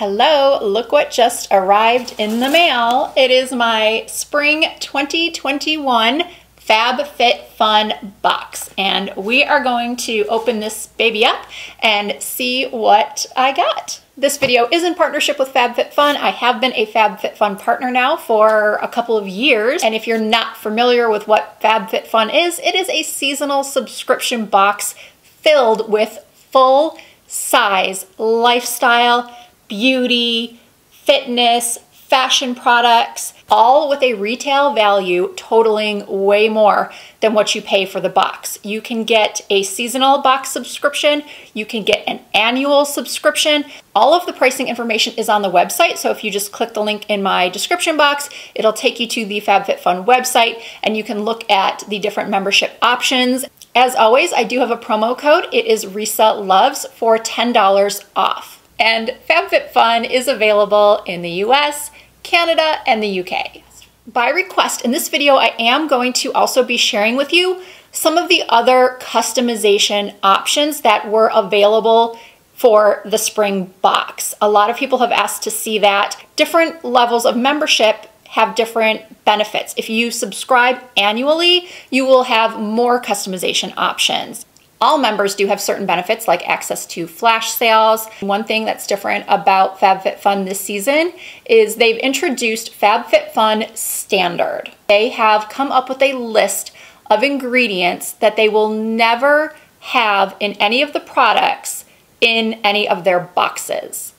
Hello, look what just arrived in the mail. It is my spring 2021 Fabfitfun box, and we are going to open this baby up and see what I got. This video is in partnership with Fabfitfun. I have been a Fabfitfun partner now for a couple of years, and if you're not familiar with what Fabfitfun is, it is a seasonal subscription box filled with full-size lifestyle, beauty, fitness, fashion products, all with a retail value totaling way more than what you pay for the box. You can get a seasonal box subscription, you can get an annual subscription. All of the pricing information is on the website, so if you just click the link in my description box, it'll take you to the Fabfitfun website and you can look at the different membership options. As always, I do have a promo code. It is Risa Loves for $10 off. And Fabfitfun is available in the US, Canada, and the UK. By request, in this video, I am going to also be sharing with you some of the other customization options that were available for the spring box. A lot of people have asked to see that. Different levels of membership have different benefits. If you subscribe annually, you will have more customization options. All members do have certain benefits like access to flash sales. One thing that's different about Fabfitfun this season is they've introduced Fabfitfun Standard. They have come up with a list of ingredients that they will never have in any of the products in any of their boxes.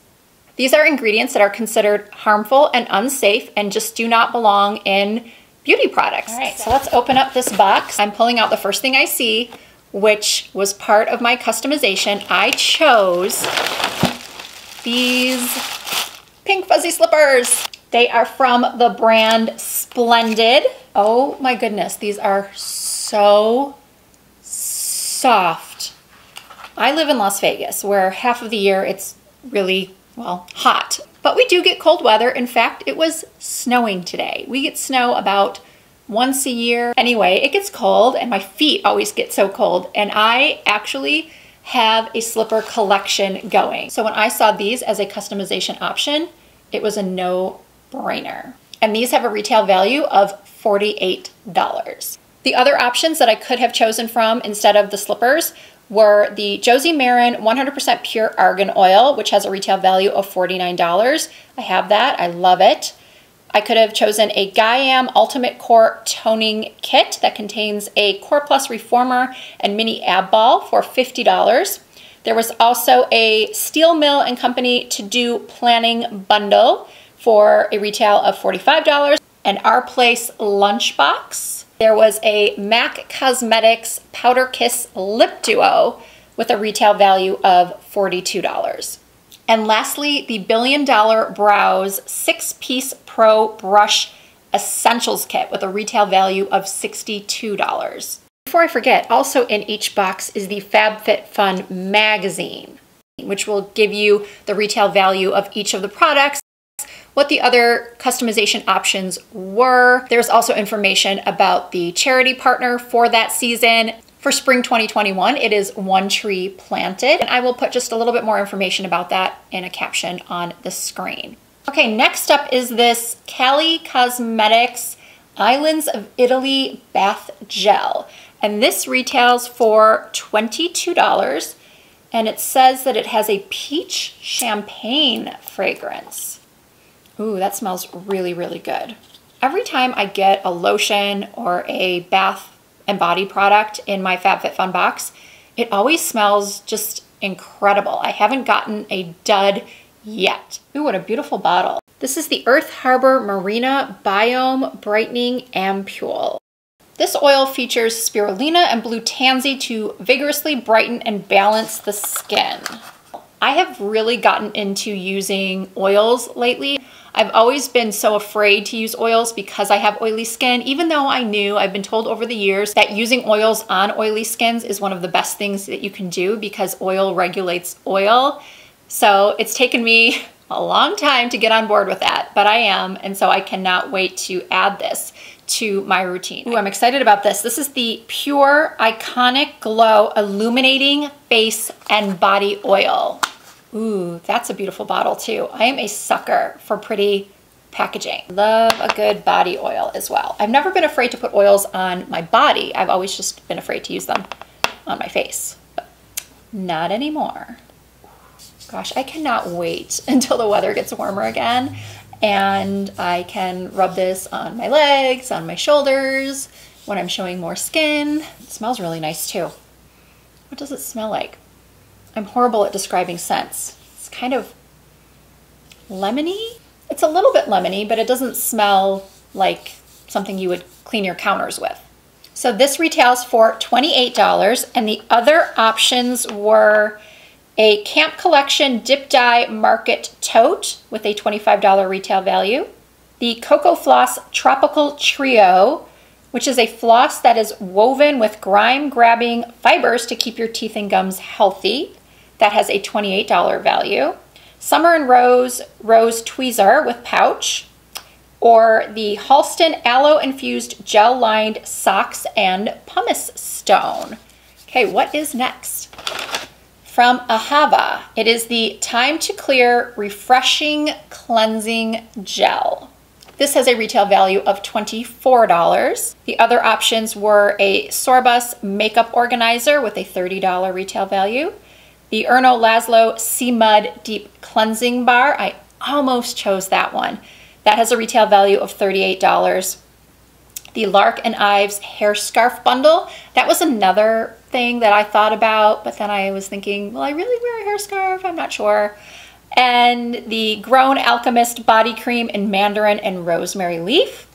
These are ingredients that are considered harmful and unsafe and just do not belong in beauty products. All right, so let's open up this box. I'm pulling out the first thing I see, which was part of my customization. I chose these pink fuzzy slippers. They are from the brand Splendid. Oh my goodness, these are so soft. I live in Las Vegas, where half of the year it's really, well, hot. But we do get cold weather. In fact, it was snowing today. We get snow about once a year. Anyway, it gets cold and my feet always get so cold, and I actually have a slipper collection going. So when I saw these as a customization option, it was a no-brainer. And these have a retail value of $48. The other options that I could have chosen from instead of the slippers were the Josie Maran 100% pure argan oil, which has a retail value of $49. I have that, I love it. I could have chosen a Gaiam Ultimate Core Toning Kit that contains a Core Plus Reformer and Mini Ab Ball for $50. There was also a Steel Mill and Company To Do Planning Bundle for a retail of $45. An Our Place Lunchbox. There was a MAC Cosmetics Powder Kiss Lip Duo with a retail value of $42. And lastly, the Billion Dollar Brows 6-piece Pro Brush Essentials Kit with a retail value of $62. Before I forget, also in each box is the Fabfitfun magazine, which will give you the retail value of each of the products, what the other customization options were. There's also information about the charity partner for that season. For spring 2021, it is One Tree Planted, and I will put just a little bit more information about that in a caption on the screen. Okay, next up is this Cali Cosmetics Islands of Italy Bath Gel, and this retails for $22, and it says that it has a peach champagne fragrance. Ooh, that smells really, really good. Every time I get a lotion or a bath and body product in my Fabfitfun box, it always smells just incredible. I haven't gotten a dud yet. Ooh, what a beautiful bottle. This is the Earth Harbor Marina Biome Brightening Ampule. This oil features spirulina and blue tansy to vigorously brighten and balance the skin. I have really gotten into using oils lately. I've always been so afraid to use oils because I have oily skin, even though I've been told over the years that using oils on oily skins is one of the best things that you can do because oil regulates oil. So it's taken me a long time to get on board with that, but I am, and so I cannot wait to add this to my routine. Ooh, I'm excited about this. This is the Pure Iconic Glow Illuminating Face and Body Oil. Ooh, that's a beautiful bottle too. I am a sucker for pretty packaging. Love a good body oil as well. I've never been afraid to put oils on my body. I've always just been afraid to use them on my face, but not anymore. Gosh, I cannot wait until the weather gets warmer again and I can rub this on my legs, on my shoulders, when I'm showing more skin. It smells really nice too. What does it smell like? I'm horrible at describing scents. It's kind of lemony. It's a little bit lemony, but it doesn't smell like something you would clean your counters with. So this retails for $28, and the other options were a Camp Collection Dip Dye Market Tote with a $25 retail value, the Cocoa Floss Tropical Trio, which is a floss that is woven with grime-grabbing fibers to keep your teeth and gums healthy. That has a $28 value. Summer and Rose Tweezer with pouch, or the Halston Aloe-infused gel-lined socks and pumice stone. Okay, what is next? From Ahava, it is the Time to Clear Refreshing Cleansing Gel. This has a retail value of $24. The other options were a Sorbus Makeup Organizer with a $30 retail value, the Erno Laszlo Sea Mud Deep Cleansing Bar. I almost chose that one. That has a retail value of $38. The Lark and Ives Hair Scarf Bundle. That was another thing that I thought about, but then I was thinking, will I really wear a hair scarf? I'm not sure. And the Grown Alchemist Body Cream in Mandarin and Rosemary Leaf.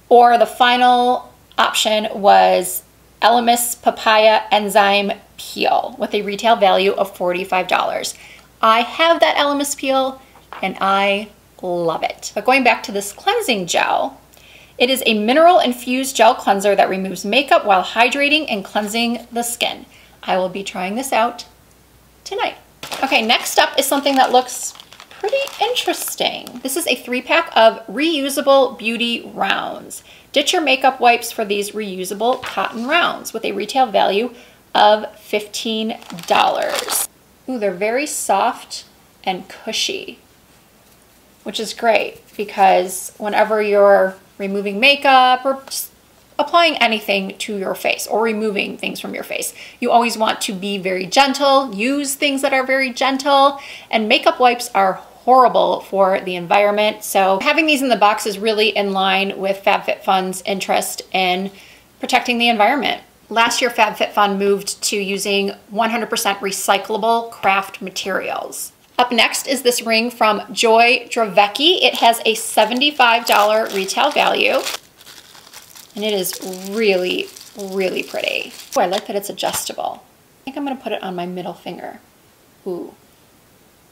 Or the final option was Elemis Papaya Enzyme Peel with a retail value of $45. I have that Elemis peel and I love it. But going back to this cleansing gel, it is a mineral infused gel cleanser that removes makeup while hydrating and cleansing the skin. I will be trying this out tonight. Okay, next up is something that looks pretty interesting. This is a 3-pack of reusable beauty rounds. Ditch your makeup wipes for these reusable cotton rounds with a retail value of $15. Ooh, they're very soft and cushy, which is great because whenever you're removing makeup or just applying anything to your face or removing things from your face, you always want to be very gentle, use things that are very gentle, and makeup wipes are horrible for the environment. So having these in the box is really in line with Fabfitfun's interest in protecting the environment. Last year, Fabfitfun moved to using 100% recyclable craft materials. Up next is this ring from Joy Dravecki. It has a $75 retail value, and it is really, really pretty. Oh, I like that it's adjustable. I think I'm gonna put it on my middle finger. Ooh,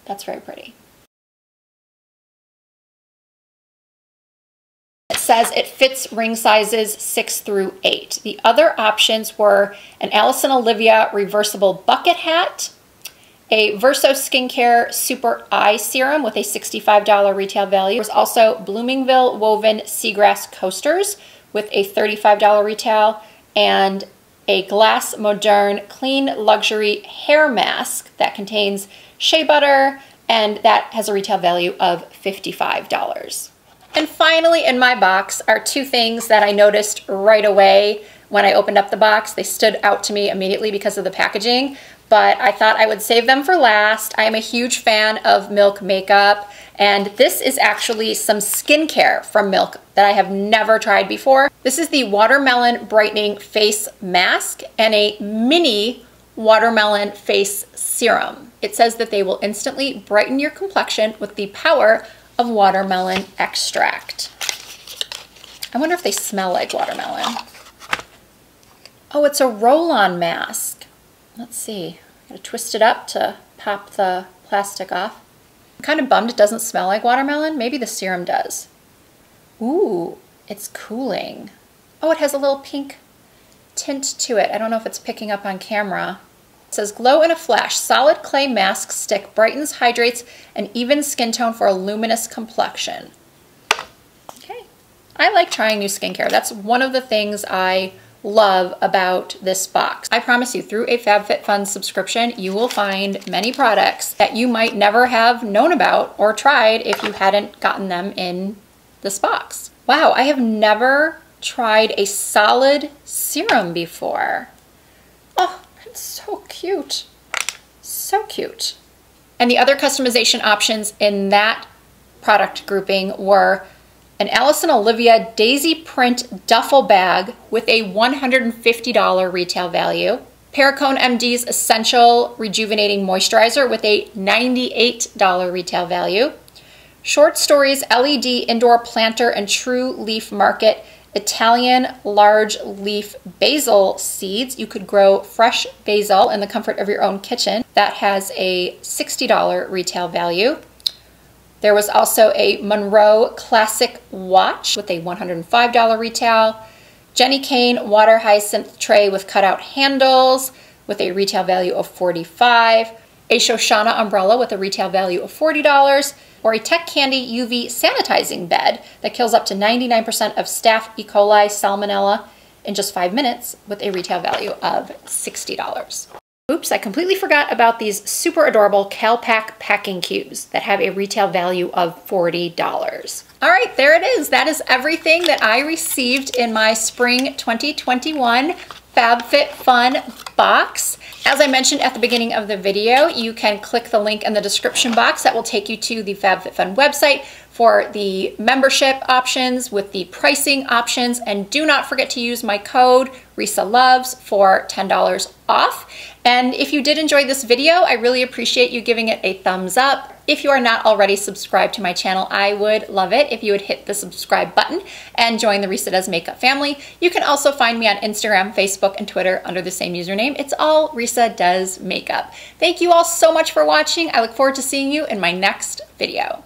that's very pretty. It says it fits ring sizes 6 through 8. The other options were an Alison Olivia reversible bucket hat, a Verso Skincare Super Eye Serum with a $65 retail value. There's also Bloomingville Woven Seagrass Coasters with a $35 retail, and a Glass Moderne Clean Luxury Hair Mask that contains shea butter, and that has a retail value of $55. And finally in my box are two things that I noticed right away when I opened up the box. They stood out to me immediately because of the packaging, but I thought I would save them for last. I am a huge fan of Milk makeup, and this is actually some skincare from Milk that I have never tried before. This is the Watermelon Brightening Face Mask and a mini watermelon face serum. It says that they will instantly brighten your complexion with the power of watermelon extract. I wonder if they smell like watermelon. Oh, it's a roll-on mask. Let's see. Gotta twist it up to pop the plastic off. I'm kind of bummed it doesn't smell like watermelon. Maybe the serum does. Ooh, it's cooling. Oh, it has a little pink tint to it. I don't know if it's picking up on camera. It says, glow in a flash, solid clay mask stick, brightens, hydrates, an even skin tone for a luminous complexion. Okay. I like trying new skincare. That's one of the things I love about this box. I promise you, through a Fabfitfun subscription, you will find many products that you might never have known about or tried if you hadn't gotten them in this box. Wow, I have never tried a solid serum before. Oh, it's so cute. So cute. And the other customization options in that product grouping were an Alice and Olivia daisy print duffel bag with a $150 retail value, Perricone MD's Essential Rejuvenating Moisturizer with a $98 retail value, Short Stories LED Indoor Planter and True Leaf Market Italian large leaf basil seeds. You could grow fresh basil in the comfort of your own kitchen. That has a $60 retail value. There was also a Monroe Classic Watch with a $105 retail. Jenny Kane Water Hyacinth Tray with cutout handles with a retail value of $45. A Shoshana Umbrella with a retail value of $40. Or a Tech Candy UV sanitizing bed that kills up to 99% of Staph E. coli salmonella in just 5 minutes with a retail value of $60. Oops, I completely forgot about these super adorable CalPack packing cubes that have a retail value of $40. All right, there it is. That is everything that I received in my spring 2021 Fabfitfun box. As I mentioned at the beginning of the video, you can click the link in the description box that will take you to the Fabfitfun website for the membership options with the pricing options. And do not forget to use my code RisaLoves for $10 off. And if you did enjoy this video, I really appreciate you giving it a thumbs up. If you are not already subscribed to my channel, I would love it if you would hit the subscribe button and join the Risa Does Makeup family. You can also find me on Instagram, Facebook, and Twitter under the same username. It's all Risa Does Makeup. Thank you all so much for watching. I look forward to seeing you in my next video.